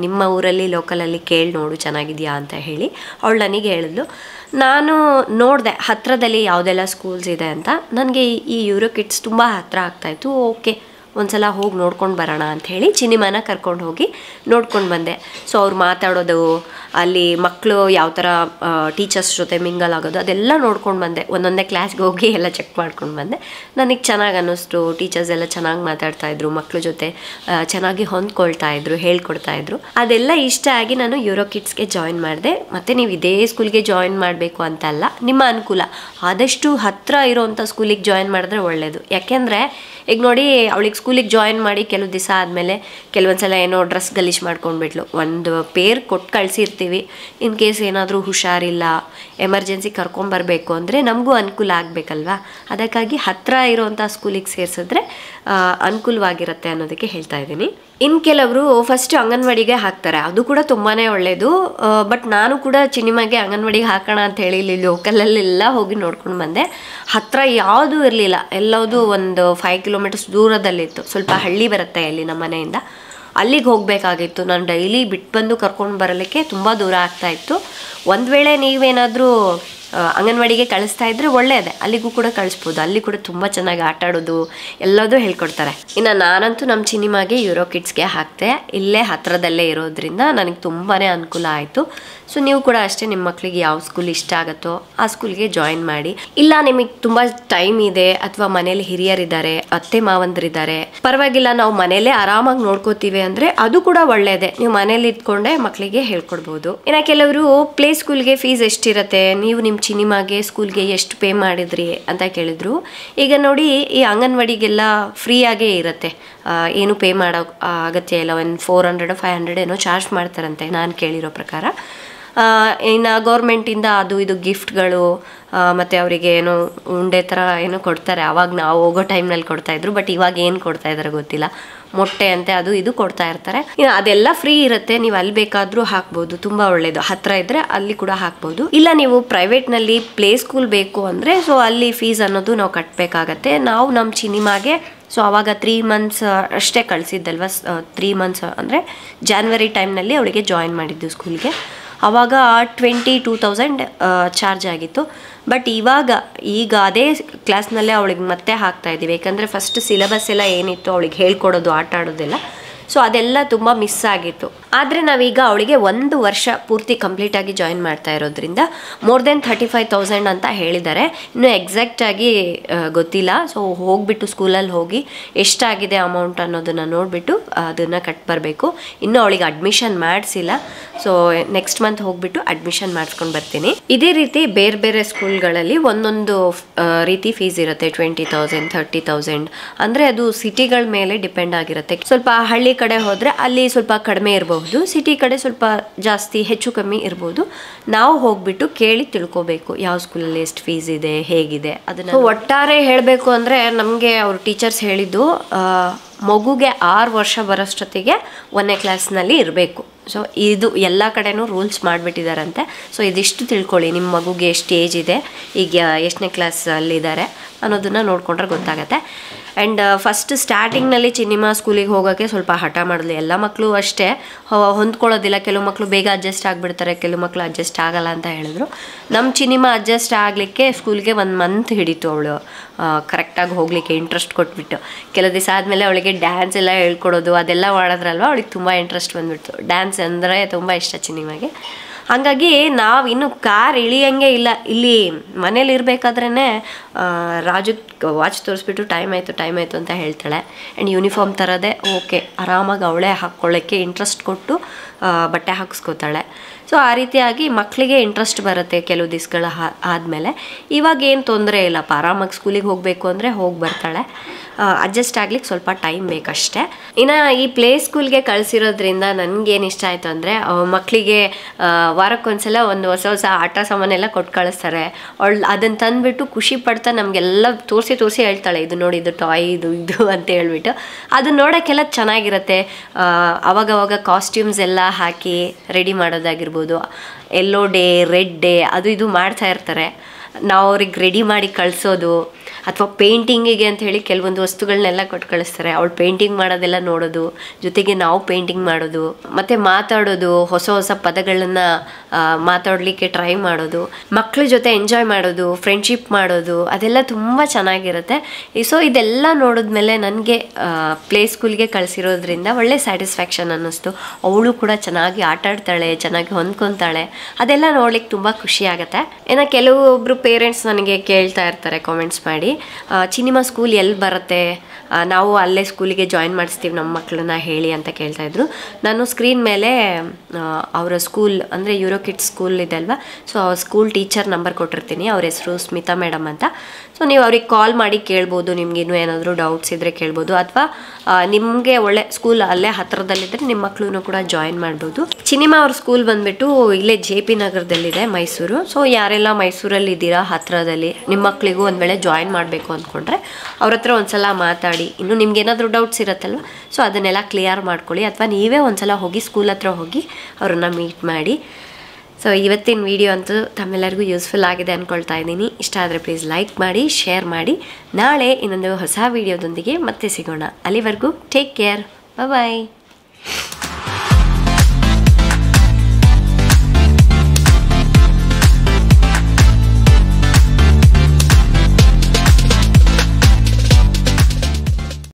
ನಿಮ್ಮ ಊರಲ್ಲಿ ಲೋಕಲಲ್ಲಿ ಕೇಳಿ ನೋಡು ಚೆನ್ನಾಗಿದೆಯಾ ಅಂತ ಹೇಳಿ ಅವಳು ನನಗೆ ಹೇಳಿದ್ಲು. ನಾನು ನೋಡಿದೆ ಹತ್ತಿರದಲ್ಲಿ ಯಾವುದೆಲ್ಲ ಸ್ಕೂಲ್ಸ್ ಇದೆ ಅಂತ. ನನಗೆ ಈ ಯೂರೋ ಕಿಡ್ಸ್ ತುಂಬ ಹತ್ತಿರ ಆಗ್ತಾಯಿತ್ತು. ಓಕೆ, ಒಂದು ಸಲ ಹೋಗಿ ನೋಡ್ಕೊಂಡು ಬರೋಣ ಅಂಥೇಳಿ ಚಿನ್ನಿಮನ ಕರ್ಕೊಂಡು ಹೋಗಿ ನೋಡ್ಕೊಂಡು ಬಂದೆ. ಸೊ ಅವ್ರು ಮಾತಾಡೋದು, ಅಲ್ಲಿ ಮಕ್ಕಳು ಯಾವ ಥರ ಟೀಚರ್ಸ್ ಜೊತೆ ಮಿಂಗಲ್ ಆಗೋದು, ಅದೆಲ್ಲ ನೋಡ್ಕೊಂಡು ಬಂದೆ. ಒಂದೊಂದೇ ಕ್ಲಾಸ್ಗೆ ಹೋಗಿ ಎಲ್ಲ ಚೆಕ್ ಮಾಡ್ಕೊಂಡು ಬಂದೆ. ನನಗೆ ಚೆನ್ನಾಗಿ ಅನ್ನಿಸ್ತು. ಟೀಚರ್ಸ್ ಎಲ್ಲ ಚೆನ್ನಾಗಿ ಮಾತಾಡ್ತಾಯಿದ್ರು, ಮಕ್ಕಳ ಜೊತೆ ಚೆನ್ನಾಗಿ ಹೊಂದ್ಕೊಳ್ತಾಯಿದ್ರು, ಹೇಳ್ಕೊಡ್ತಾಯಿದ್ರು. ಅದೆಲ್ಲ ಇಷ್ಟ ಆಗಿ ನಾನು ಯೂರೋ ಕಿಡ್ಸ್ಗೆ ಜಾಯಿನ್ ಮಾಡಿದೆ. ಮತ್ತು ನೀವು ಇದೇ ಸ್ಕೂಲ್ಗೆ ಜಾಯಿನ್ ಮಾಡಬೇಕು ಅಂತ ಅಲ್ಲ, ನಿಮ್ಮ ಅನುಕೂಲ. ಆದಷ್ಟು ಹತ್ತಿರ ಇರೋವಂಥ ಸ್ಕೂಲಿಗೆ ಜಾಯಿನ್ ಮಾಡಿದ್ರೆ ಒಳ್ಳೆಯದು. ಯಾಕೆಂದರೆ ಈಗ ನೋಡಿ, ಅವಳಿಗೆ ಸ್ಕೂಲಿಗೆ ಜಾಯಿನ್ ಮಾಡಿ ಕೆಲವು ದಿವಸ ಆದಮೇಲೆ ಕೆಲವೊಂದು ಸಲ ಏನೋ ಡ್ರೆಸ್ ಗಲೀಜು ಮಾಡ್ಕೊಂಡ್ಬಿಟ್ಲು. ಒಂದು ಪೇರ್ ಕೊಟ್ಟು ಕಳಿಸಿರ್ತೀವಿ, ಇನ್ ಕೇಸ್ ಏನಾದರೂ ಹುಷಾರಿಲ್ಲ, ಎಮರ್ಜೆನ್ಸಿ ಕರ್ಕೊಂಬರ್ಬೇಕು ಅಂದರೆ ನಮಗೂ ಅನುಕೂಲ ಆಗಬೇಕಲ್ವಾ. ಅದಕ್ಕಾಗಿ ಹತ್ತಿರ ಇರೋವಂಥ ಸ್ಕೂಲಿಗೆ ಸೇರಿಸಿದ್ರೆ ಅನುಕೂಲವಾಗಿರುತ್ತೆ ಅನ್ನೋದಕ್ಕೆ ಹೇಳ್ತಾ ಇದ್ದೀನಿ. ಇನ್ನು ಕೆಲವರು ಫಸ್ಟ್ ಅಂಗನವಾಡಿಗೆ ಹಾಕ್ತಾರೆ, ಅದು ಕೂಡ ತುಂಬಾ ಒಳ್ಳೆಯದು. ಬಟ್ ನಾನು ಕೂಡ ಚಿನ್ನಿಮಗೆ ಅಂಗನವಾಡಿಗೆ ಹಾಕೋಣ ಅಂತ ಹೇಳಿ ಇಲ್ಲಿ ಲೋಕಲಲ್ಲೆಲ್ಲ ಹೋಗಿ ನೋಡ್ಕೊಂಡು ಬಂದೆ. ಹತ್ತಿರ ಯಾವುದೂ ಇರಲಿಲ್ಲ, ಎಲ್ಲದೂ ಒಂದು 5 kilometers ದೂರದಲ್ಲಿತ್ತು. ಸ್ವಲ್ಪ ಹಳ್ಳಿ ಬರುತ್ತೆ ಅಲ್ಲಿ ನಮ್ಮ ಮನೆಯಿಂದ. ಅಲ್ಲಿಗೆ ಹೋಗಬೇಕಾಗಿತ್ತು. ನಾನು ಡೈಲಿ ಬಿಟ್ಟು ಬಂದು ಕರ್ಕೊಂಡು ಬರಲಿಕ್ಕೆ ತುಂಬ ದೂರ ಆಗ್ತಾಯಿತ್ತು. ಒಂದು ವೇಳೆ ನೀವೇನಾದರೂ ಅಂಗನವಾಡಿಗೆ ಕಳಿಸ್ತಾ ಇದ್ರೆ ಒಳ್ಳೆಯದೇ, ಅಲ್ಲಿಗೂ ಕೂಡ ಕಳಿಸ್ಬೋದು. ಅಲ್ಲಿ ಕೂಡ ತುಂಬ ಚೆನ್ನಾಗಿ ಆಟ ಆಡೋದು ಎಲ್ಲದೂ ಹೇಳ್ಕೊಡ್ತಾರೆ. ಇನ್ನು ನಾನಂತೂ ನಮ್ಮ ಚಿನಿಮಾಗೆ ಯೂರೋ ಕಿಡ್ಸ್ಗೆ ಹಾಕ್ತೆ. ಇಲ್ಲೇ ಹತ್ತಿರದಲ್ಲೇ ಇರೋದ್ರಿಂದ ನನಗೆ ತುಂಬಾ ಅನುಕೂಲ ಆಯಿತು. ಸೊ ನೀವು ಕೂಡ ಅಷ್ಟೇ, ನಿಮ್ಮ ಮಕ್ಕಳಿಗೆ ಯಾವ ಸ್ಕೂಲ್ ಇಷ್ಟ ಆಗುತ್ತೋ ಆ ಸ್ಕೂಲ್ಗೆ ಜಾಯಿನ್ ಮಾಡಿ. ಇಲ್ಲ ನಿಮಗೆ ತುಂಬ ಟೈಮ್ ಇದೆ ಅಥವಾ ಮನೇಲಿ ಹಿರಿಯರಿದ್ದಾರೆ, ಅತ್ತೆ ಮಾವಂದ್ರಿದ್ದಾರೆ, ಪರವಾಗಿಲ್ಲ ನಾವು ಮನೇಲೇ ಆರಾಮಾಗಿ ನೋಡ್ಕೋತೀವಿ ಅಂದರೆ ಅದು ಕೂಡ ಒಳ್ಳೆಯದೇ. ನೀವು ಮನೇಲಿ ಇದ್ಕೊಂಡೆ ಮಕ್ಕಳಿಗೆ ಹೇಳ್ಕೊಡ್ಬೋದು. ಇನ್ನು ಕೆಲವರು ಪ್ಲೇ ಸ್ಕೂಲ್ಗೆ ಫೀಸ್ ಎಷ್ಟಿರುತ್ತೆ, ನೀವು ನಿಮ್ಮ ಚಿನಿಮಾಗೆ ಸ್ಕೂಲ್ಗೆ ಎಷ್ಟು ಪೇ ಮಾಡಿದ್ರಿ ಅಂತ ಕೇಳಿದ್ರು. ಈಗ ನೋಡಿ, ಈ ಅಂಗನವಾಡಿಗೆಲ್ಲ ಫ್ರೀಯಾಗೇ ಇರುತ್ತೆ, ಏನು ಪೇ ಮಾಡೋ ಅಗತ್ಯ ಇಲ್ಲ. ಒಂದು 400-500 ಏನೋ ಚಾರ್ಜ್ ಮಾಡ್ತಾರಂತೆ ನಾನು ಕೇಳಿರೋ ಪ್ರಕಾರ. ಇನ್ನು ಗೌರ್ಮೆಂಟಿಂದ ಅದು ಇದು ಗಿಫ್ಟ್ಗಳು ಮತ್ತು ಅವರಿಗೆ ಏನೋ ಉಂಡೆ ಥರ ಏನೋ ಕೊಡ್ತಾರೆ. ಆವಾಗ ನಾವು ಹೋಗೋ ಟೈಮ್ನಲ್ಲಿ ಕೊಡ್ತಾಯಿದ್ರು, ಬಟ್ ಇವಾಗ ಏನು ಕೊಡ್ತಾಯಿದ್ದಾರೆ ಗೊತ್ತಿಲ್ಲ. ಮೊಟ್ಟೆ ಅಂತೆ ಅದು ಇದು ಕೊಡ್ತಾ ಇರ್ತಾರೆ. ಅದೆಲ್ಲ ಫ್ರೀ ಇರುತ್ತೆ, ನೀವು ಅಲ್ಲಿ ಬೇಕಾದರೂ ಹಾಕ್ಬೋದು. ತುಂಬ ಒಳ್ಳೆಯದು, ಹತ್ತಿರ ಇದ್ದರೆ ಅಲ್ಲಿ ಕೂಡ ಹಾಕ್ಬೋದು. ಇಲ್ಲ ನೀವು ಪ್ರೈವೇಟ್ನಲ್ಲಿ ಪ್ಲೇ ಸ್ಕೂಲ್ ಬೇಕು ಅಂದರೆ ಸೊ ಅಲ್ಲಿ ಫೀಸ್ ಅನ್ನೋದು ನಾವು ಕಟ್ಟಬೇಕಾಗತ್ತೆ. ನಾವು ನಮ್ಮ ಚಿನಿಮಾಗೆ ಸೊ ಆವಾಗ 3 months ಅಷ್ಟೇ ಕಳಿಸಿದ್ದಲ್ವ, 3 months ಅಂದರೆ ಜಾನ್ವರಿ ಟೈಮ್ನಲ್ಲಿ ಅವಳಿಗೆ ಜಾಯಿನ್ ಮಾಡಿದ್ದು ಸ್ಕೂಲ್ಗೆ. ಆವಾಗ 22,000 ಚಾರ್ಜ್ ಆಗಿತ್ತು. ಬಟ್ ಈಗ ಅದೇ ಕ್ಲಾಸ್ನಲ್ಲೇ ಅವಳಿಗೆ ಮತ್ತೆ ಹಾಕ್ತಾ ಇದ್ದೀವಿ. ಯಾಕಂದರೆ ಫಸ್ಟ್ ಸಿಲೆಬಸ್ ಎಲ್ಲ ಏನಿತ್ತು ಅವಳಿಗೆ ಹೇಳ್ಕೊಡೋದು, ಆಟ ಆಡೋದೆಲ್ಲ, ಸೊ ಅದೆಲ್ಲ ತುಂಬ ಮಿಸ್ ಆಗಿತ್ತು. ಆದರೆ ನಾವೀಗ ಅವಳಿಗೆ 1 ವರ್ಷ ಪೂರ್ತಿ ಕಂಪ್ಲೀಟಾಗಿ ಜಾಯಿನ್ ಮಾಡ್ತಾ ಇರೋದ್ರಿಂದ more than 35,000 ಅಂತ ಹೇಳಿದ್ದಾರೆ. ಇನ್ನೂ ಎಕ್ಸಾಕ್ಟಾಗಿ ಗೊತ್ತಿಲ್ಲ. ಸೊ ಹೋಗಿಬಿಟ್ಟು ಸ್ಕೂಲಲ್ಲಿ ಹೋಗಿ ಎಷ್ಟಾಗಿದೆ ಅಮೌಂಟ್ ಅನ್ನೋದನ್ನು ನೋಡಿಬಿಟ್ಟು ಅದನ್ನು ಕಟ್ ಬರಬೇಕು. ಇನ್ನೂ ಅವಳಿಗೆ ಅಡ್ಮಿಷನ್ ಮಾಡಿಸಿಲ್ಲ. ಸೊ ನೆಕ್ಸ್ಟ್ ಮಂತ್ ಹೋಗಿಬಿಟ್ಟು ಅಡ್ಮಿಷನ್ ಮಾಡಿಸ್ಕೊಂಡು ಬರ್ತೀನಿ. ಇದೇ ರೀತಿ ಬೇರೆ ಬೇರೆ ಸ್ಕೂಲ್ಗಳಲ್ಲಿ ಒಂದೊಂದು ರೀತಿ ಫೀಸ್ ಇರುತ್ತೆ. 20,000, 30,000 ಅಂದರೆ ಅದು ಸಿಟಿಗಳ ಮೇಲೆ ಡಿಪೆಂಡ್ ಆಗಿರುತ್ತೆ. ಸ್ವಲ್ಪ ಹಳ್ಳಿ ಕಡೆ ಹೋದರೆ ಅಲ್ಲಿ ಸ್ವಲ್ಪ ಕಡಿಮೆ ಇರಬಹುದು, ಸಿಟಿ ಕಡೆ ಸ್ವಲ್ಪ ಜಾಸ್ತಿ ಹೆಚ್ಚು ಕಮ್ಮಿ ಇರ್ಬೋದು. ನಾವು ಹೋಗ್ಬಿಟ್ಟು ಕೇಳಿ ತಿಳ್ಕೊಬೇಕು ಯಾವ ಸ್ಕೂಲಲ್ಲಿ ಎಷ್ಟು ಫೀಸ್ ಇದೆ, ಹೇಗಿದೆ ಅದನ್ನು. ಒಟ್ಟಾರೆ ಹೇಳಬೇಕು ಅಂದರೆ ನಮಗೆ ಅವ್ರ ಟೀಚರ್ಸ್ ಹೇಳಿದ್ದು ಮಗುಗೆ 6 ವರ್ಷ ಬರೋಷ್ಟೊತ್ತಿಗೆ 1ನೇ ಕ್ಲಾಸ್ನಲ್ಲಿ ಇರಬೇಕು. ಸೊ ಇದು ಎಲ್ಲ ಕಡೆನೂ ರೂಲ್ಸ್ ಮಾಡಿಬಿಟ್ಟಿದ್ದಾರಂತೆ. ಸೊ ಇದಿಷ್ಟು ತಿಳ್ಕೊಳ್ಳಿ, ನಿಮ್ಮ ಮಗುಗೆ ಎಷ್ಟು ಏಜ್ ಇದೆ, ಈಗ ಎಷ್ಟನೇ ಕ್ಲಾಸಲ್ಲಿದ್ದಾರೆ ಅನ್ನೋದನ್ನು ನೋಡಿಕೊಂಡ್ರೆ ಗೊತ್ತಾಗತ್ತೆ. ಆ್ಯಂಡ್ ಫಸ್ಟ್ ಸ್ಟಾರ್ಟಿಂಗ್ನಲ್ಲಿ ಚಿನಿಮಾ ಸ್ಕೂಲಿಗೆ ಹೋಗೋಕ್ಕೆ ಸ್ವಲ್ಪ ಹಠ ಮಾಡಿದ್ಲು. ಎಲ್ಲ ಮಕ್ಕಳು ಅಷ್ಟೇ ಹೊಂದ್ಕೊಳ್ಳೋದಿಲ್ಲ. ಕೆಲವು ಮಕ್ಕಳು ಬೇಗ ಅಡ್ಜಸ್ಟ್ ಆಗಿಬಿಡ್ತಾರೆ, ಕೆಲವು ಮಕ್ಕಳು ಅಡ್ಜಸ್ಟ್ ಆಗಲ್ಲ ಅಂತ ಹೇಳಿದ್ರು. ನಮ್ಮ ಚಿನಿಮಾ ಅಡ್ಜಸ್ಟ್ ಆಗಲಿಕ್ಕೆ ಸ್ಕೂಲ್ಗೆ 1 month ಹಿಡಿತು. ಅವಳು ಕರೆಕ್ಟಾಗಿ ಹೋಗಲಿಕ್ಕೆ ಇಂಟ್ರೆಸ್ಟ್ ಕೊಟ್ಬಿಟ್ಟು ಕೆಲವು ದಿವಸ ಆದಮೇಲೆ ಅವಳಿಗೆ ಡ್ಯಾನ್ಸ್ ಎಲ್ಲ ಹೇಳ್ಕೊಡೋದು ಅದೆಲ್ಲ ಮಾಡಿದ್ರಲ್ವ, ಅವಳಿಗೆ ತುಂಬ ಇಂಟ್ರೆಸ್ಟ್ ಬಂದುಬಿಡ್ತು. ಡ್ಯಾನ್ಸ್ ಅಂದರೆ ತುಂಬ ಇಷ್ಟ ಚಿನಿಮಾಗೆ. ಹಾಗಾಗಿ ನಾವು ಇನ್ನೂ ಕಾರ್ ಇಳಿಯಂಗೆ ಇಲ್ಲ. ಇಲ್ಲಿ ಮನೇಲಿ ಇರಬೇಕಾದ್ರೇ ರಾಜು ವಾಚ್ ತೋರಿಸ್ಬಿಟ್ಟು ಟೈಮ್ ಆಯಿತು ಅಂತ ಹೇಳ್ತಾಳೆ. ಆ್ಯಂಡ್ ಯೂನಿಫಾರ್ಮ್ ಥರದೇ ಓಕೆ, ಆರಾಮಾಗಿ ಅವಳೇ ಹಾಕ್ಕೊಳ್ಳೋಕ್ಕೆ ಇಂಟ್ರೆಸ್ಟ್ ಕೊಟ್ಟು ಬಟ್ಟೆ ಹಾಕಿಸ್ಕೋತಾಳೆ. ಸೊ ಆ ರೀತಿಯಾಗಿ ಮಕ್ಕಳಿಗೆ ಇಂಟ್ರೆಸ್ಟ್ ಬರುತ್ತೆ ಕೆಲವು ದಿವಸಗಳ ಆದಮೇಲೆ. ಇವಾಗ ಏನು ತೊಂದರೆ ಇಲ್ಲಪ್ಪ, ಆರಾಮಾಗಿ ಸ್ಕೂಲಿಗೆ ಹೋಗಬೇಕು ಅಂದರೆ ಹೋಗಿ ಬರ್ತಾಳೆ. ಅಡ್ಜಸ್ಟ್ ಆಗ್ಲಿಕ್ಕೆ ಸ್ವಲ್ಪ ಟೈಮ್ ಬೇಕಷ್ಟೆ. ಇನ್ನು ಈ ಪ್ಲೇ ಸ್ಕೂಲ್ಗೆ ಕಳಿಸಿರೋದ್ರಿಂದ ನನಗೇನು ಇಷ್ಟ ಆಯಿತು ಅಂದರೆ ಮಕ್ಕಳಿಗೆ ವಾರಕ್ಕೊಂದ್ಸಲ ಒಂದು ಹೊಸ ಆಟ ಸಾಮಾನೆಲ್ಲ ಕೊಟ್ಟು ಕಳಿಸ್ತಾರೆ. ಅವಳು ಅದನ್ನು ತಂದುಬಿಟ್ಟು ಖುಷಿ ಪಡ್ತಾ ನಮಗೆಲ್ಲ ತೋರಿಸಿ ಹೇಳ್ತಾಳೆ, ಇದು ನೋಡಿ ಇದು ಟಾಯ್ ಇದು ಅಂತ ಹೇಳ್ಬಿಟ್ಟು. ಅದು ನೋಡೋಕ್ಕೆಲ್ಲ ಚೆನ್ನಾಗಿರುತ್ತೆ. ಅವಾಗವಾಗ ಕಾಸ್ಟ್ಯೂಮ್ಸ್ ಎಲ್ಲ ಹಾಕಿ ರೆಡಿ ಮಾಡೋದಾಗಿರ್ಬೋದು, ಯೆಲ್ಲೋ ಡೇ, ರೆಡ್ ಡೇ ಅದು ಇದು ಮಾಡ್ತಾ ಇರ್ತಾರೆ. ನಾವು ಅವ್ರಿಗೆ ರೆಡಿ ಮಾಡಿ ಕಳಿಸೋದು, ಅಥವಾ ಪೇಂಟಿಂಗಿಗೆ ಅಂತ ಹೇಳಿ ಕೆಲವೊಂದು ವಸ್ತುಗಳನ್ನೆಲ್ಲ ಕೊಟ್ಟು ಕಳಿಸ್ತಾರೆ. ಅವಳು ಪೇಂಟಿಂಗ್ ಮಾಡೋದೆಲ್ಲ ನೋಡೋದು, ಜೊತೆಗೆ ನಾವು ಪೇಂಟಿಂಗ್ ಮಾಡೋದು, ಮತ್ತು ಮಾತಾಡೋದು, ಹೊಸ ಪದಗಳನ್ನು ಮಾತಾಡಲಿಕ್ಕೆ ಟ್ರೈ ಮಾಡೋದು, ಮಕ್ಕಳ ಜೊತೆ ಎಂಜಾಯ್ ಮಾಡೋದು, ಫ್ರೆಂಡ್ಶಿಪ್ ಮಾಡೋದು, ಅದೆಲ್ಲ ತುಂಬ ಚೆನ್ನಾಗಿರುತ್ತೆ. ಸೊ ಇದೆಲ್ಲ ನೋಡಿದ್ಮೇಲೆ ನನಗೆ ಪ್ಲೇ ಸ್ಕೂಲ್ಗೆ ಕಳಿಸಿರೋದ್ರಿಂದ ಒಳ್ಳೆ ಸ್ಯಾಟಿಸ್ಫ್ಯಾಕ್ಷನ್ ಅನ್ನಿಸ್ತು. ಅವಳು ಕೂಡ ಚೆನ್ನಾಗಿ ಆಟ ಆಡ್ತಾಳೆ, ಚೆನ್ನಾಗಿ ಹೊಂದ್ಕೊತಾಳೆ, ಅದೆಲ್ಲ ನೋಡ್ಲಿಕ್ಕೆ ತುಂಬ ಖುಷಿ ಆಗುತ್ತೆ. ಇನ್ನು ಕೆಲವೊಬ್ಬರು ಪೇರೆಂಟ್ಸ್ ನನಗೆ ಕೇಳ್ತಾ ಇರ್ತಾರೆ ಕಾಮೆಂಟ್ಸ್ ಮಾಡಿ, ಚಿನಿಮಾ ಸ್ಕೂಲ್ ಎಲ್ಲಿ ಬರುತ್ತೆ, ನಾವು ಅಲ್ಲೇ ಸ್ಕೂಲಿಗೆ ಜಾಯಿನ್ ಮಾಡಿಸ್ತೀವಿ ನಮ್ಮ ಮಕ್ಕಳನ್ನ ಹೇಳಿ ಅಂತ ಕೇಳ್ತಾಯಿದ್ರು. ನಾನು ಸ್ಕ್ರೀನ್ ಮೇಲೆ ಅವರ ಸ್ಕೂಲ್ ಅಂದರೆ ಯೂರೋ ಕಿಡ್ಸ್ ಸ್ಕೂಲ್ ಇದೆ ಅಲ್ವಾ, ಸೊ ಸ್ಕೂಲ್ ಟೀಚರ್ ನಂಬರ್ ಕೊಟ್ಟಿರ್ತೀನಿ. ಅವ್ರ ಹೆಸರು ಸ್ಮಿತಾ ಮೇಡಮ್ ಅಂತ. ಸೊ ನೀವು ಅವ್ರಿಗೆ ಕಾಲ್ ಮಾಡಿ ಕೇಳ್ಬೋದು, ನಿಮ್ಗಿನ್ನೂ ಏನಾದರೂ ಡೌಟ್ಸ್ ಇದ್ದರೆ ಕೇಳ್ಬೋದು. ಅಥವಾ ನಿಮಗೆ ಒಳ್ಳೆ ಸ್ಕೂಲ್ ಅಲ್ಲೇ ಹತ್ತಿರದಲ್ಲಿದ್ದರೆ ನಿಮ್ಮ ಮಕ್ಕಳನ್ನು ಕೂಡ ಜಾಯಿನ್ ಮಾಡ್ಬೋದು. ಚಿನಿಮಾ ಅವ್ರ ಸ್ಕೂಲ್ ಬಂದುಬಿಟ್ಟು ಇಲ್ಲೇ JP ನಗರದಲ್ಲಿದೆ, ಮೈಸೂರು. ಸೊ ಯಾರೆಲ್ಲ ಮೈಸೂರಲ್ಲಿ ಇದ್ದೀರಾ ಹತ್ತಿರದಲ್ಲಿ, ನಿಮ್ಮ ಮಕ್ಕಳಿಗೂ ಒಂದು ವೇಳೆ ಜಾಯಿನ್ ಮಾಡಬೇಕು ಅಂದ್ಕೊಂಡ್ರೆ ಅವ್ರ ಹತ್ರ ಒಂದ್ಸಲ ಮಾತಾಡಿ, ಇನ್ನು ನಿಮ್ಗೇನಾದರೂ ಡೌಟ್ಸ್ ಇರುತ್ತಲ್ವ, ಸೊ ಅದನ್ನೆಲ್ಲ ಕ್ಲಿಯರ್ ಮಾಡ್ಕೊಳ್ಳಿ. ಅಥವಾ ನೀವೇ ಒಂದ್ಸಲ ಹೋಗಿ ಸ್ಕೂಲ್ ಹತ್ರ ಹೋಗಿ ಅವ್ರನ್ನ ಮೀಟ್ ಮಾಡಿ. ಸೊ ಇವತ್ತಿನ ವಿಡಿಯೋ ಅಂತೂ ತಮ್ಮೆಲ್ಲರಿಗೂ ಯೂಸ್ಫುಲ್ ಆಗಿದೆ ಅಂದ್ಕೊಳ್ತಾ ಇದ್ದೀನಿ. ಇಷ್ಟ ಆದರೆ ಪ್ಲೀಸ್ ಲೈಕ್ ಮಾಡಿ, ಶೇರ್ ಮಾಡಿ. ನಾಳೆ ಇನ್ನೊಂದು ಹೊಸ ವಿಡಿಯೋದೊಂದಿಗೆ ಮತ್ತೆ ಸಿಗೋಣ. ಅಲ್ಲಿವರೆಗೂ ಟೇಕ್ ಕೇರ್, ಬಾಯ್.